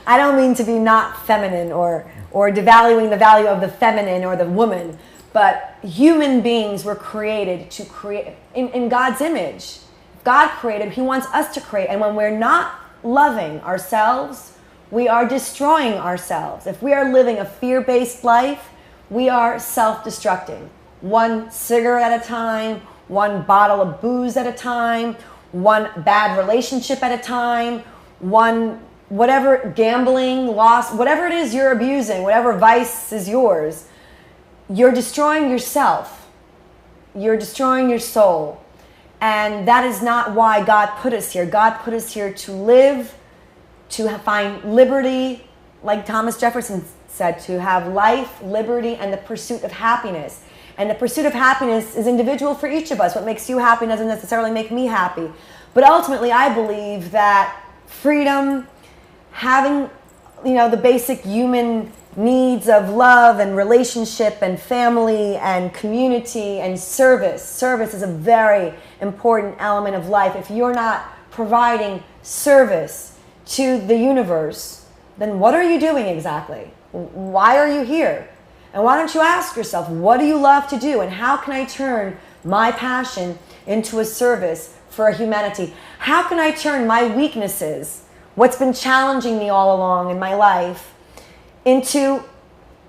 I don't mean to be not feminine or devaluing the value of the feminine or the woman, but human beings were created to create in God's image. God created, He wants us to create, and when we're not loving ourselves, we are destroying ourselves. If we are living a fear-based life, we are self-destructing. One cigarette at a time, one bottle of booze at a time, one bad relationship at a time, one whatever, gambling, loss, whatever it is you're abusing, whatever vice is yours, you're destroying yourself. You're destroying your soul. And that is not why God put us here. God put us here to live, to find liberty, like Thomas Jefferson said, to have life, liberty, and the pursuit of happiness. And the pursuit of happiness is individual for each of us. What makes you happy doesn't necessarily make me happy. But ultimately, I believe that freedom, having, the basic human needs of love and relationship and family and community and service. Service is a very important element of life. If you're not providing service to the universe, then what are you doing exactly? Why are you here? And why don't you ask yourself, what do you love to do? And how can I turn my passion into a service for humanity? How can I turn my weaknesses, what's been challenging me all along in my life, into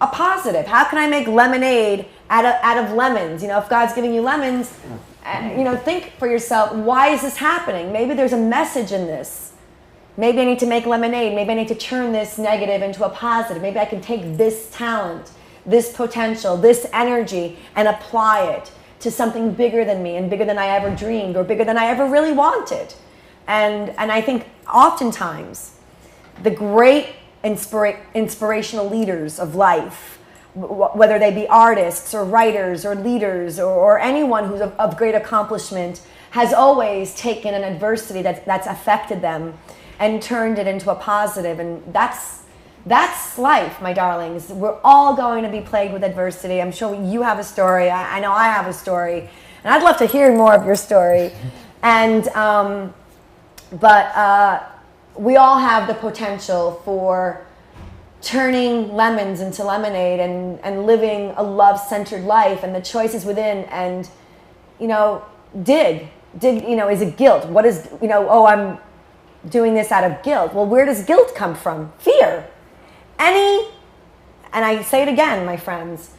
a positive? How can I make lemonade out of lemons? If God's giving you lemons, think for yourself, why is this happening? Maybe there's a message in this. Maybe I need to make lemonade. Maybe I need to turn this negative into a positive. Maybe I can take this talent, this potential, this energy, and apply it to something bigger than me and bigger than I ever dreamed or bigger than I ever really wanted. And I think oftentimes the great inspirational leaders of life, whether they be artists or writers or leaders or anyone who's of great accomplishment, has always taken an adversity that's affected them and turned it into a positive. And that's life, my darlings. We're all going to be plagued with adversity. I'm sure you have a story. I know I have a story. And I'd love to hear more of your story. And, but we all have the potential for turning lemons into lemonade and living a love-centered life, and the choice is within. And, you know, dig, you know, is it guilt? What is, you know, oh, I'm doing this out of guilt. Well, where does guilt come from? Fear. And I say it again, my friends,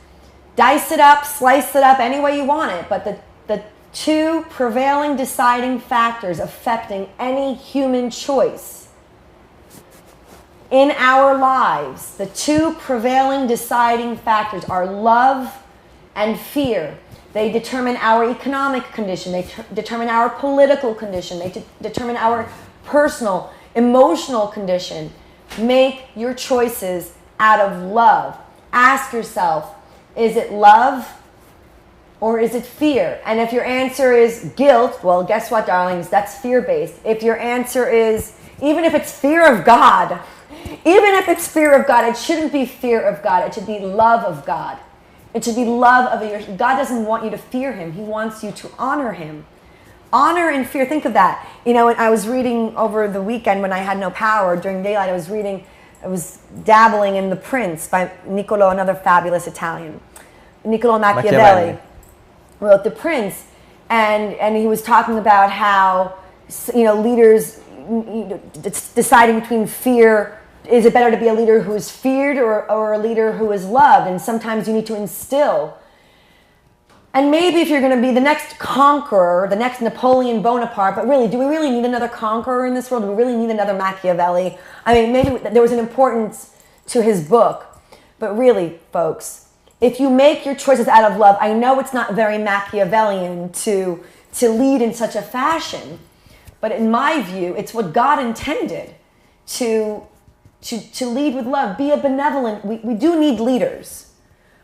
dice it up, slice it up any way you want it, but the two prevailing deciding factors affecting any human choice in our lives, the two prevailing deciding factors are love and fear. They determine our economic condition, they determine our political condition, they determine our personal, emotional condition. Make your choices out of love. Ask yourself, is it love or is it fear? And if your answer is guilt, well, guess what, darlings? That's fear-based. If your answer is, even if it's fear of God, even if it's fear of God, it shouldn't be fear of God. It should be love of God. It should be love of your. God doesn't want you to fear him. He wants you to honor him. Honor and fear. Think of that. You know, I was reading over the weekend when I had no power during daylight. I was dabbling in The Prince by Niccolo, another fabulous Italian. Niccolo Machiavelli wrote The Prince, and he was talking about how, you know, leaders, deciding between fear. Is it better to be a leader who is feared or a leader who is loved? And sometimes you need to instill. And maybe if you're going to be the next conqueror, the next Napoleon Bonaparte, but really, do we really need another conqueror in this world? Do we really need another Machiavelli? I mean, maybe there was an importance to his book. But really, folks, if you make your choices out of love, I know it's not very Machiavellian to lead in such a fashion. But in my view, it's what God intended to lead with love. Be a benevolent. We do need leaders.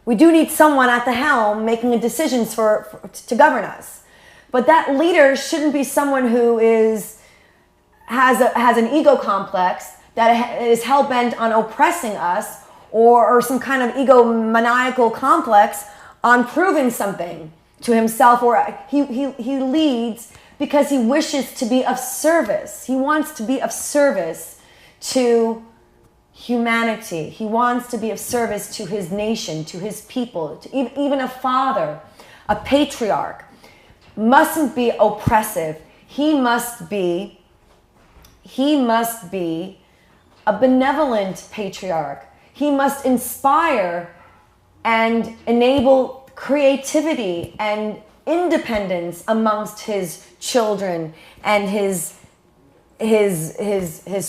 We do need someone at the helm making decisions to govern us. But that leader shouldn't be someone who has an ego complex that is hell-bent on oppressing us, or some kind of egomaniacal complex on proving something to himself. Or he leads because he wishes to be of service. He wants to be of service to humanity. He wants to be of service to his nation, to his people. To even a father, a patriarch, mustn't be oppressive. He must be a benevolent patriarch. He must inspire and enable creativity and independence amongst his children and his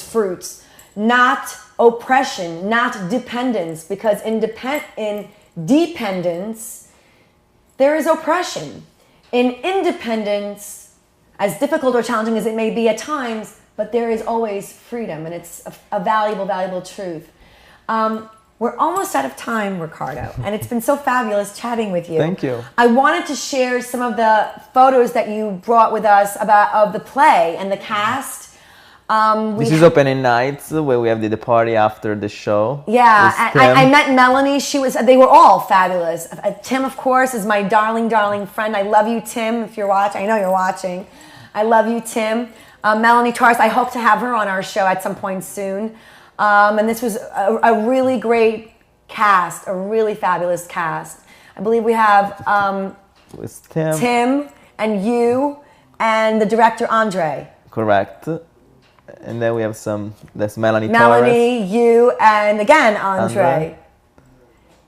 fruits. Not oppression, not dependence, because in dependence, there is oppression. In independence, as difficult or challenging as it may be at times, but there is always freedom, and it's a valuable, valuable truth. We're almost out of time, Riccardo, and it's been so fabulous chatting with you. Thank you. I wanted to share some of the photos that you brought with us of the play and the cast. This is opening nights where we have the party after the show. Yeah, I met Melanie. They were all fabulous. Tim, of course, is my darling, darling friend. I love you, Tim, if you're watching. I know you're watching. I love you, Tim. Melanie Torres, I hope to have her on our show at some point soon. And this was a really great cast, a really fabulous cast. I believe we have Tim and you and the director, Andre. Correct. And then we have that's Melanie Torres. Melanie, you, and again, Andre.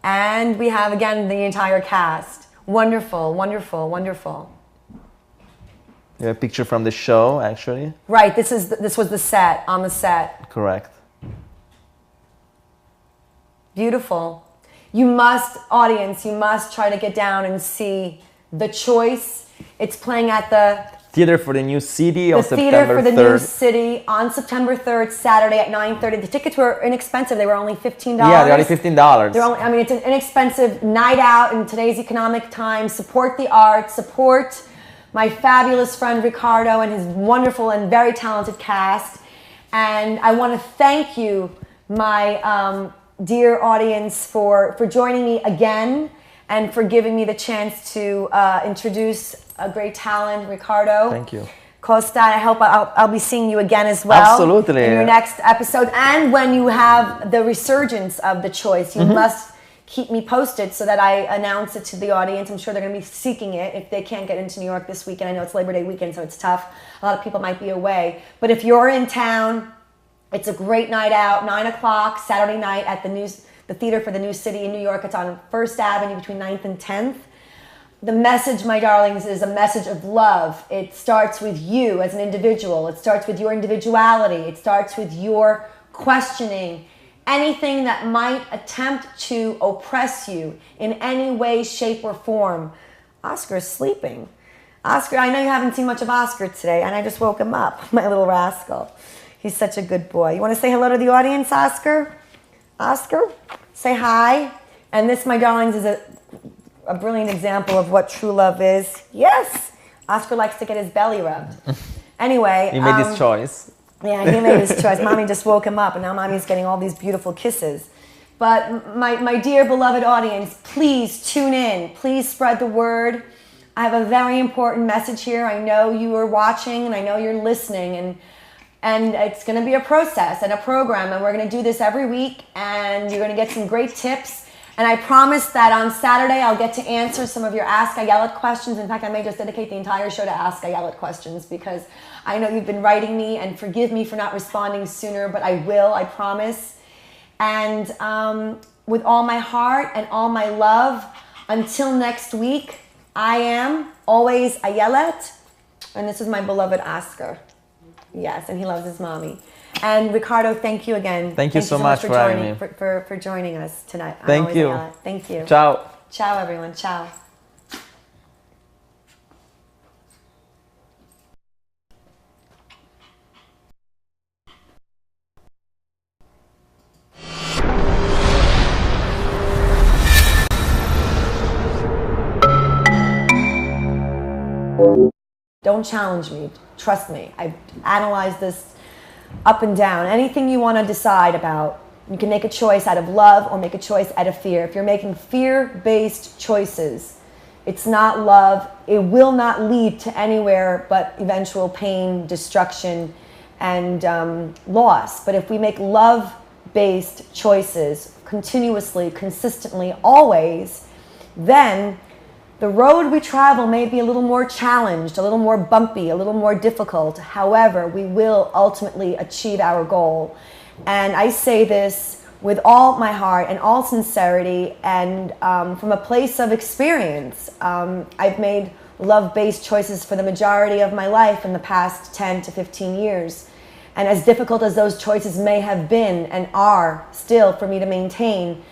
And we have, again, the entire cast. Wonderful, wonderful, wonderful. We have a picture from the show, actually. Right, this was the set, on the set. Correct. Beautiful. You must try to get down and see The Choice. It's playing at the Theater for the New City on September 3rd. The Theater for the New City on September 3rd, Saturday at 9:30. The tickets were inexpensive. They were only $15. Yeah, they're only $15. It's an inexpensive night out in today's economic times. Support the arts. Support my fabulous friend Riccardo and his wonderful and very talented cast. And I want to thank you, my dear audience, for joining me again and for giving me the chance to introduce a great talent, Riccardo. Thank you. Costa. I hope I'll be seeing you again as well. Absolutely. In your next episode. And when you have the resurgence of the choice, you must keep me posted so that I announce it to the audience. I'm sure they're going to be seeking it if they can't get into New York this weekend. I know it's Labor Day weekend, so it's tough. A lot of people might be away. But if you're in town, it's a great night out, 9 o'clock, Saturday night at the Theater for the New City in New York. It's on 1st Avenue between 9th and 10th. The message, my darlings, is a message of love. It starts with you as an individual. It starts with your individuality. It starts with your questioning anything that might attempt to oppress you in any way, shape, or form. Oscar's sleeping. Oscar, I know you haven't seen much of Oscar today, and I just woke him up, my little rascal. He's such a good boy. You want to say hello to the audience, Oscar? Oscar, say hi. And this, my darlings, is a brilliant example of what true love is. Yes, Oscar likes to get his belly rubbed. Anyway. He made his choice. Yeah, he made his choice. Mommy just woke him up, and now Mommy's getting all these beautiful kisses. But my dear beloved audience, please tune in. Please spread the word. I have a very important message here. I know you are watching, and I know you're listening, and it's going to be a process and a program, and we're going to do this every week, and you're going to get some great tips. And I promise that on Saturday, I'll get to answer some of your Ask Ayelet questions. In fact, I may just dedicate the entire show to Ask Ayelet questions, because I know you've been writing me, and forgive me for not responding sooner, but I will, I promise. And with all my heart and all my love, until next week, I am Always Ayelet, and this is my beloved Oscar. Yes, and he loves his mommy. And Riccardo, thank you again. Thank you so much for having me. For joining us tonight. Thank you. Thank you. Ciao. Ciao, everyone. Ciao. Don't challenge me. Trust me. I've analyzed this up and down. Anything you want to decide about, you can make a choice out of love or make a choice out of fear. If you're making fear-based choices, it's not love. It will not lead to anywhere but eventual pain, destruction, and loss. But if we make love-based choices continuously, consistently, always, then the road we travel may be a little more challenged, a little more bumpy, a little more difficult. However, we will ultimately achieve our goal. And I say this with all my heart and all sincerity, and from a place of experience. I've made love-based choices for the majority of my life in the past 10 to 15 years. And as difficult as those choices may have been and are still for me to maintain,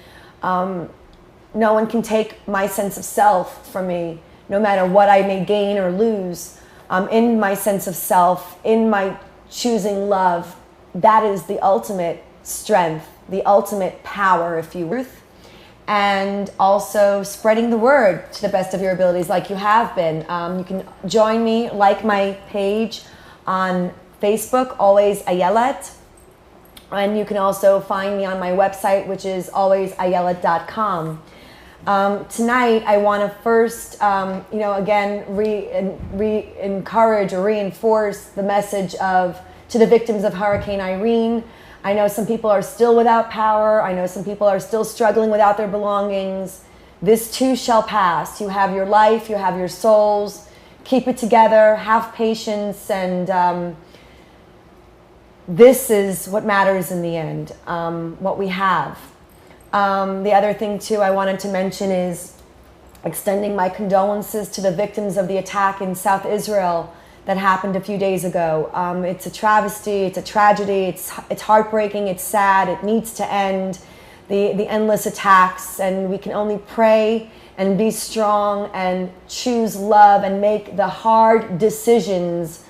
no one can take my sense of self from me, no matter what I may gain or lose. In my sense of self, in my choosing love, that is the ultimate strength, the ultimate power, if you will. And also spreading the word to the best of your abilities, like you have been. You can join me, like my page on Facebook, Always Ayelet. And you can also find me on my website, which is alwaysayelet.com. Tonight, I want to first, again, encourage or reinforce the message to the victims of Hurricane Irene. I know some people are still without power. I know some people are still struggling without their belongings. This too shall pass. You have your life, you have your souls. Keep it together, have patience, and this is what matters in the end, what we have. The other thing too I wanted to mention is extending my condolences to the victims of the attack in South Israel that happened a few days ago. It's a travesty, it's a tragedy, it's heartbreaking, it's sad, it needs to end, the endless attacks, and we can only pray and be strong and choose love and make the hard decisions.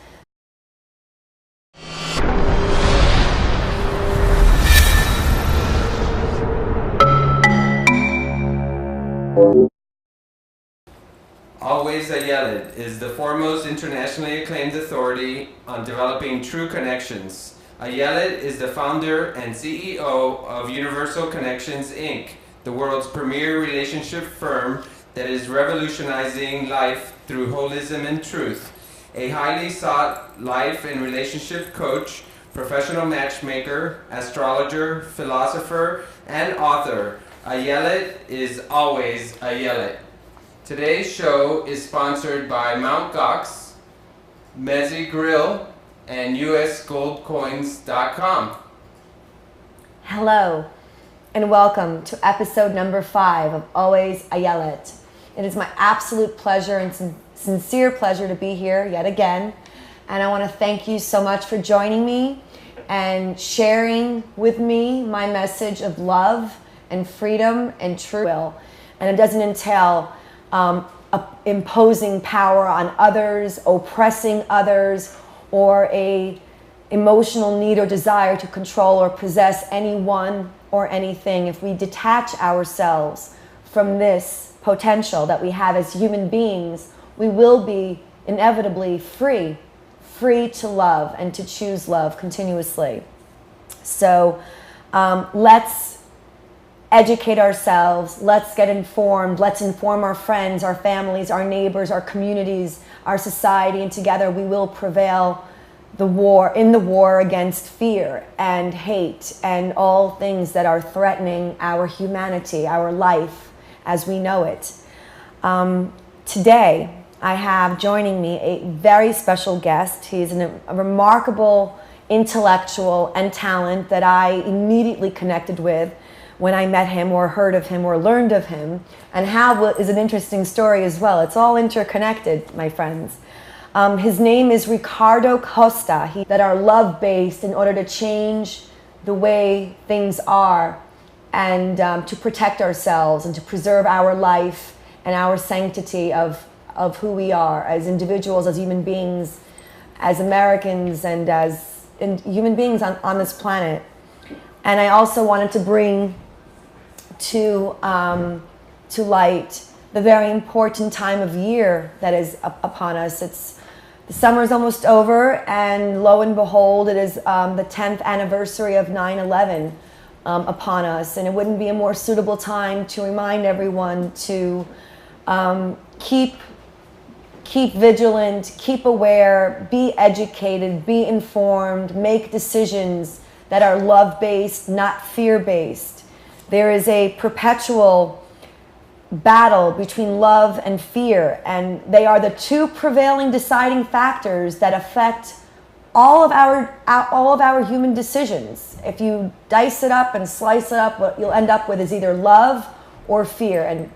Always Ayelet is the foremost internationally acclaimed authority on developing true connections. Ayelet is the founder and CEO of Universal Connections, Inc., the world's premier relationship firm that is revolutionizing life through holism and truth. a highly sought life and relationship coach, professional matchmaker, astrologer, philosopher, and author. Ayelet is always Ayelet. Today's show is sponsored by Mt. Gox, Mezzi Grill, and usgoldcoins.com. Hello, and welcome to episode number 5 of Always Ayelet. It is my absolute pleasure and sincere pleasure to be here yet again. And I want to thank you so much for joining me and sharing with me my message of love and freedom and true will. And it doesn't entail imposing power on others, oppressing others, or a emotional need or desire to control or possess anyone or anything. If we detach ourselves from this potential that we have as human beings, we will be inevitably free to love and to choose love continuously. So let's educate ourselves, let's get informed, let's inform our friends, our families, our neighbors, our communities, our society, and together we will prevail the war against fear and hate and all things that are threatening our humanity, our life as we know it. Today, I have joining me a very special guest. He's a remarkable intellectual and talent that I immediately connected with when I met him or heard of him or learned of him. And how is an interesting story as well. It's all interconnected, my friends. His name is Riccardo Costa. That are love-based in order to change the way things are and to protect ourselves and to preserve our life and our sanctity of who we are as individuals, as human beings, as Americans, and as human beings on this planet. And I also wanted to bring to light the very important time of year that is upon us. The summer is almost over, and lo and behold, it is the 10th anniversary of 9/11 upon us, and it wouldn't be a more suitable time to remind everyone to keep vigilant, keep aware, be educated, be informed, make decisions that are love-based, not fear-based. There is a perpetual battle between love and fear, and they are the two prevailing deciding factors that affect all of our human decisions. If you dice it up and slice it up, what you'll end up with is either love or fear. And